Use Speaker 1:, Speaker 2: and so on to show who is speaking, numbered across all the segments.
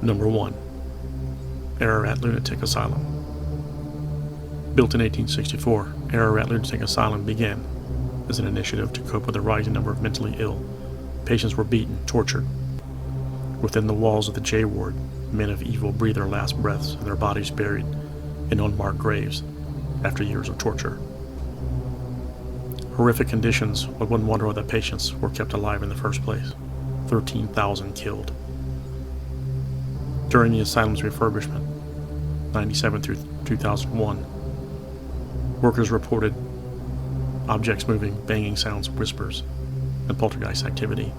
Speaker 1: Number 1. Ararat Lunatic Asylum. Built in 1864, Ararat Lunatic Asylum began as an initiative to cope with the rising number of mentally ill. Patients were beaten, tortured. Within the walls of the J Ward, men of evil breathed their last breaths and their bodies buried in unmarked graves after years of torture. Horrific conditions, one wouldn't wonder why the patients were kept alive in the first place. 13,000 killed. During the asylum's refurbishment, 1997 through 2001, workers reported objects moving, banging sounds, whispers, and poltergeist activity.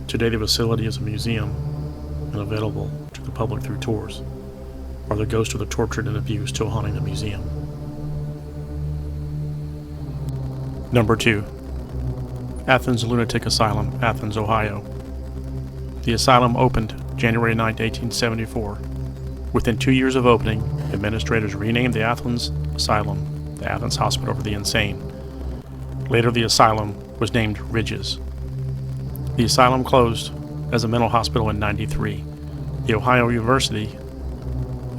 Speaker 1: Today the facility is a museum and available to the public through tours. Are the ghosts of the tortured and abused still haunting the museum? Number 2. Athens Lunatic Asylum, Athens, Ohio. The asylum opened January 9, 1874. Within 2 years of opening, administrators renamed the Athens Asylum the Athens Hospital for the Insane. Later, the asylum was named Ridges. The asylum closed as a mental hospital in 1993. The Ohio University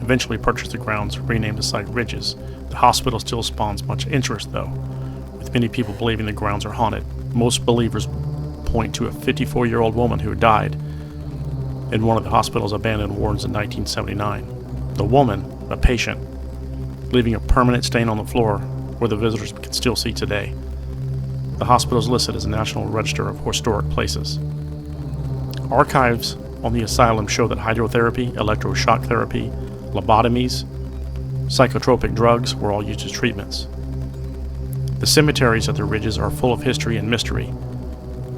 Speaker 1: eventually purchased the grounds, renamed the site Ridges. The hospital still spawns much interest, though, with many people believing the grounds are haunted. Most believers point to a 54-year-old woman who died in one of the hospital's abandoned wards in 1979. The woman, a patient, leaving a permanent stain on the floor where the visitors can still see today. The hospital is listed as a National Register of Historic Places. Archives on the asylum show that hydrotherapy, electroshock therapy, lobotomies, psychotropic drugs were all used as treatments. The cemeteries at the Ridges are full of history and mystery.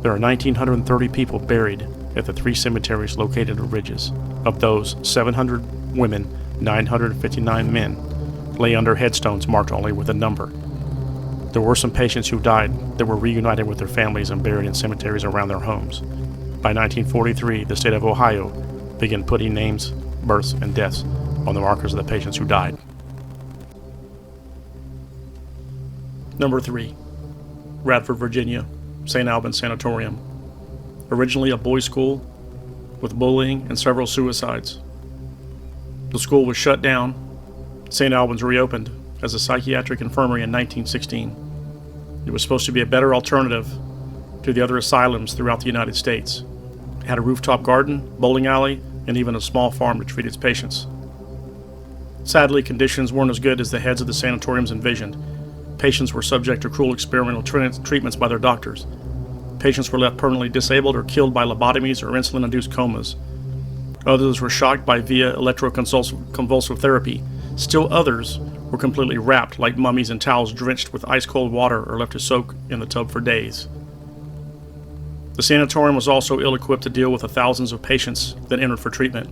Speaker 1: There are 1,930 people buried at the 3 cemeteries located at Ridges. Of those, 700 women, 959 men lay under headstones marked only with a number. There were some patients who died that were reunited with their families and buried in cemeteries around their homes. By 1943, the state of Ohio began putting names, births, and deaths on the markers of the patients who died. Number 3. Radford, Virginia, St Albans Sanatorium. Originally a boys' school with bullying and several suicides. The school was shut down. St Albans reopened as a psychiatric infirmary in 1916. It was supposed to be a better alternative to the other asylums throughout the United States. It had a rooftop garden, bowling alley, and even a small farm to treat its patients. Sadly, conditions weren't as good as the heads of the sanatoriums envisioned. Patients were subject to cruel experimental treatments by their doctors. Patients were left permanently disabled or killed by lobotomies or insulin-induced comas. Others were shocked by via electroconvulsive therapy. Still others were completely wrapped like mummies in towels drenched with ice-cold water or left to soak in the tub for days. The sanatorium was also ill-equipped to deal with the thousands of patients that entered for treatment.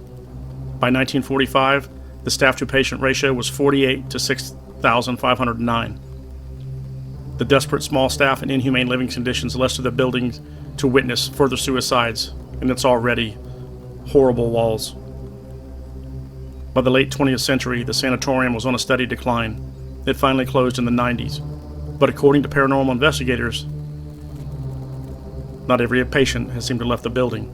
Speaker 1: By 1945, the staff-to-patient ratio was 48 to 6,509. The desperate small staff and inhumane living conditions led to the building to witness further suicides in its already horrible walls. By the late 20th century, the sanatorium was on a steady decline. It finally closed in the 90s. But according to paranormal investigators, not every patient has seemed to have left the building.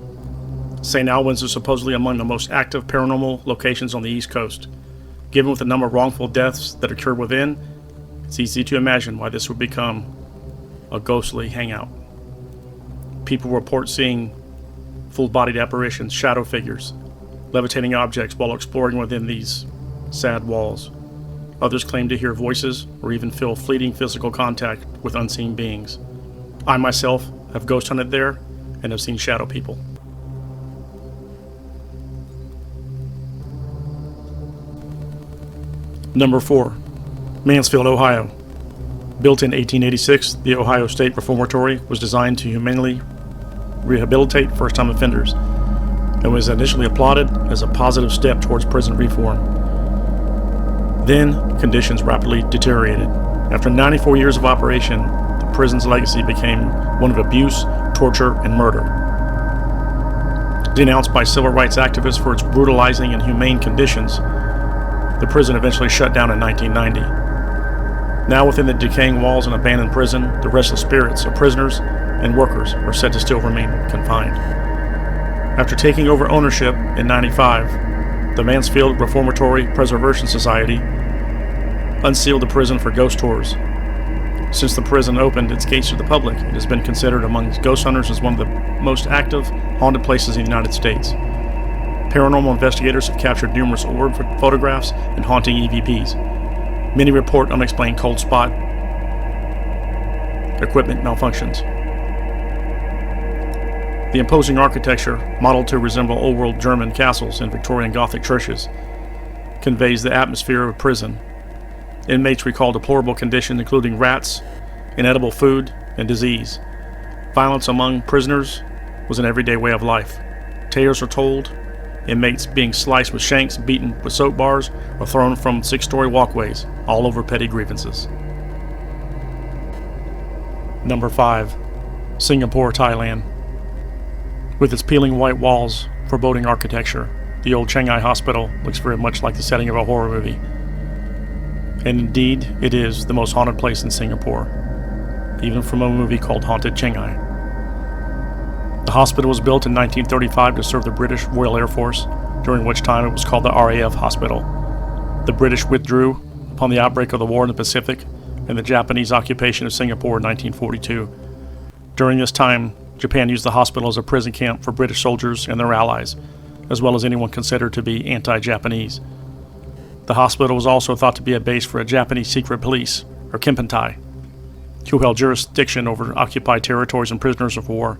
Speaker 1: St. Albans is supposedly among the most active paranormal locations on the East Coast. Given with the number of wrongful deaths that occur within, it's easy to imagine why this would become a ghostly hangout. People report seeing full-bodied apparitions, shadow figures, levitating objects while exploring within these sad walls. Others claim to hear voices or even feel fleeting physical contact with unseen beings. I myself have ghost hunted there and have seen shadow people. Number 4. Mansfield, Ohio. Built in 1886, the Ohio State Reformatory was designed to humanely rehabilitate first-time offenders and was initially applauded as a positive step towards prison reform. Then, conditions rapidly deteriorated. After 94 years of operation, the prison's legacy became one of abuse, torture, and murder. Denounced by civil rights activists for its brutalizing and inhumane conditions, the prison eventually shut down in 1990. Now within the decaying walls and abandoned prison, the restless spirits of prisoners and workers are said to still remain confined. After taking over ownership in '95, the Mansfield Reformatory Preservation Society unsealed the prison for ghost tours. Since the prison opened its gates to the public, it has been considered among ghost hunters as one of the most active haunted places in the United States. Paranormal investigators have captured numerous orb photographs and haunting EVPs. Many report unexplained cold spot equipment malfunctions. The imposing architecture, modeled to resemble old-world German castles and Victorian Gothic churches, conveys the atmosphere of a prison. Inmates recall deplorable conditions including rats, inedible food, and disease. Violence among prisoners was an everyday way of life. Tales are told, inmates being sliced with shanks, beaten with soap bars, or thrown from 6-story walkways, all over petty grievances. Number 5. Singapore, Thailand. With its peeling white walls, foreboding architecture, the old Chiang Mai Hospital looks very much like the setting of a horror movie. And indeed, it is the most haunted place in Singapore, even from a movie called Haunted Chiang Mai. The hospital was built in 1935 to serve the British Royal Air Force, during which time it was called the RAF Hospital. The British withdrew upon the outbreak of the war in the Pacific and the Japanese occupation of Singapore in 1942. During this time, Japan used the hospital as a prison camp for British soldiers and their allies, as well as anyone considered to be anti-Japanese. The hospital was also thought to be a base for a Japanese secret police, or Kempeitai, who held jurisdiction over occupied territories and prisoners of war.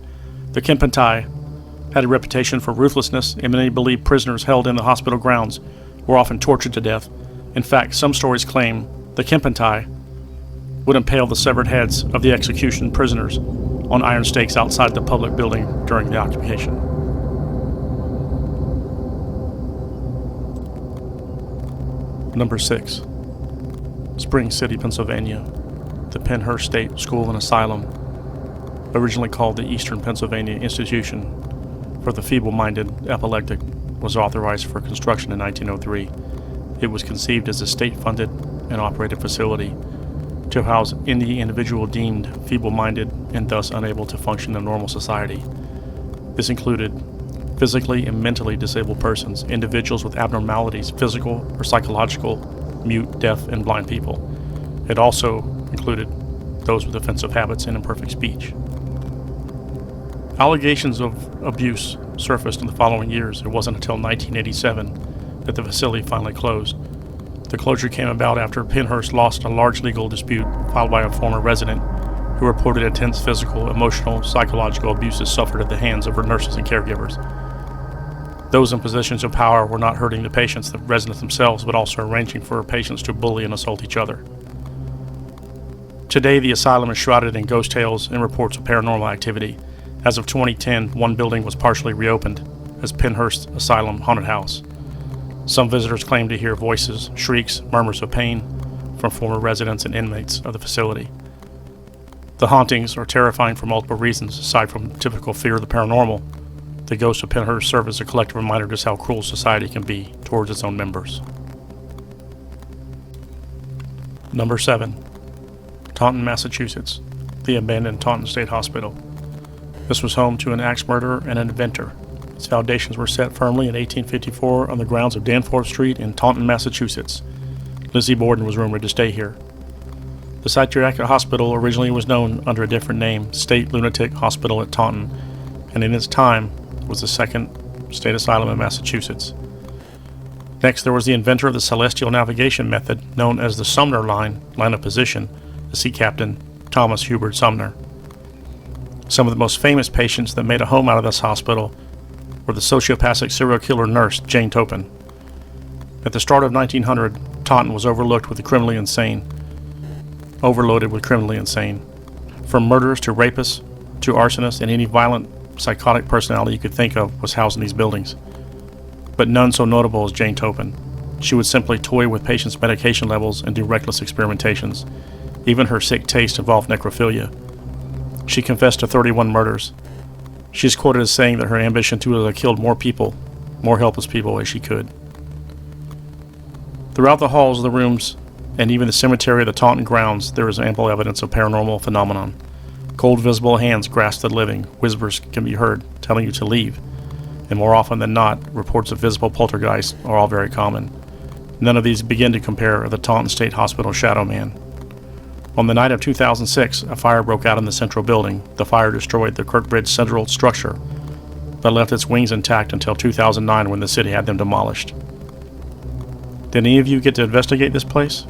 Speaker 1: The Kempeitai had a reputation for ruthlessness, and many believed prisoners held in the hospital grounds were often tortured to death. In fact, some stories claim the Kempeitai would impale the severed heads of the execution prisoners on iron stakes outside the public building during the occupation. Number 6. Spring City, Pennsylvania. The Pennhurst State School and Asylum, originally called the Eastern Pennsylvania Institution for the Feeble-Minded Epileptic, was authorized for construction in 1903. It was conceived as a state-funded and operated facility to house any individual deemed feeble-minded and thus unable to function in normal society. This included physically and mentally disabled persons, individuals with abnormalities, physical or psychological, mute, deaf, and blind people. It also included those with offensive habits and imperfect speech. Allegations of abuse surfaced in the following years. It wasn't until 1987 that the facility finally closed. The closure came about after Pennhurst lost a large legal dispute filed by a former resident who reported intense physical, emotional, psychological abuses suffered at the hands of her nurses and caregivers. Those in positions of power were not hurting the patients, the residents themselves, but also arranging for patients to bully and assault each other. Today, the asylum is shrouded in ghost tales and reports of paranormal activity. As of 2010, one building was partially reopened as Pennhurst Asylum Haunted House. Some visitors claim to hear voices, shrieks, murmurs of pain from former residents and inmates of the facility. The hauntings are terrifying for multiple reasons. Aside from typical fear of the paranormal, the ghosts of Pennhurst serve as a collective reminder just how cruel society can be towards its own members. Number 7. Taunton, Massachusetts. The abandoned Taunton State Hospital. This was home to an axe murderer and an inventor. Its foundations were set firmly in 1854 on the grounds of Danforth Street in Taunton, Massachusetts. Lizzie Borden was rumored to stay here. The psychiatric hospital originally was known under a different name, State Lunatic Hospital at Taunton, and in its time was the second state asylum in Massachusetts. Next, there was the inventor of the celestial navigation method, known as the Sumner line of position, the sea captain Thomas Hubert Sumner. Some of the most famous patients that made a home out of this hospital were the sociopathic serial killer nurse Jane Toppan. At the start of 1900, Taunton was overloaded with criminally insane. From murderers to rapists to arsonists, and any violent psychotic personality you could think of was housed in these buildings. But none so notable as Jane Toppan. She would simply toy with patients' medication levels and do reckless experimentations. Even her sick taste involved necrophilia. She confessed to 31 murders. She is quoted as saying that her ambition to have killed more people, more helpless people, as she could. Throughout the halls of the rooms, and even the cemetery of the Taunton grounds, there is ample evidence of paranormal phenomenon. Cold visible hands grasp the living, whispers can be heard telling you to leave, and more often than not, reports of visible poltergeists are all very common. None of these begin to compare to the Taunton State Hospital Shadow Man. On the night of 2006, a fire broke out in the central building. The fire destroyed the Kirkbridge central structure, but left its wings intact until 2009 when the city had them demolished. Did any of you get to investigate this place?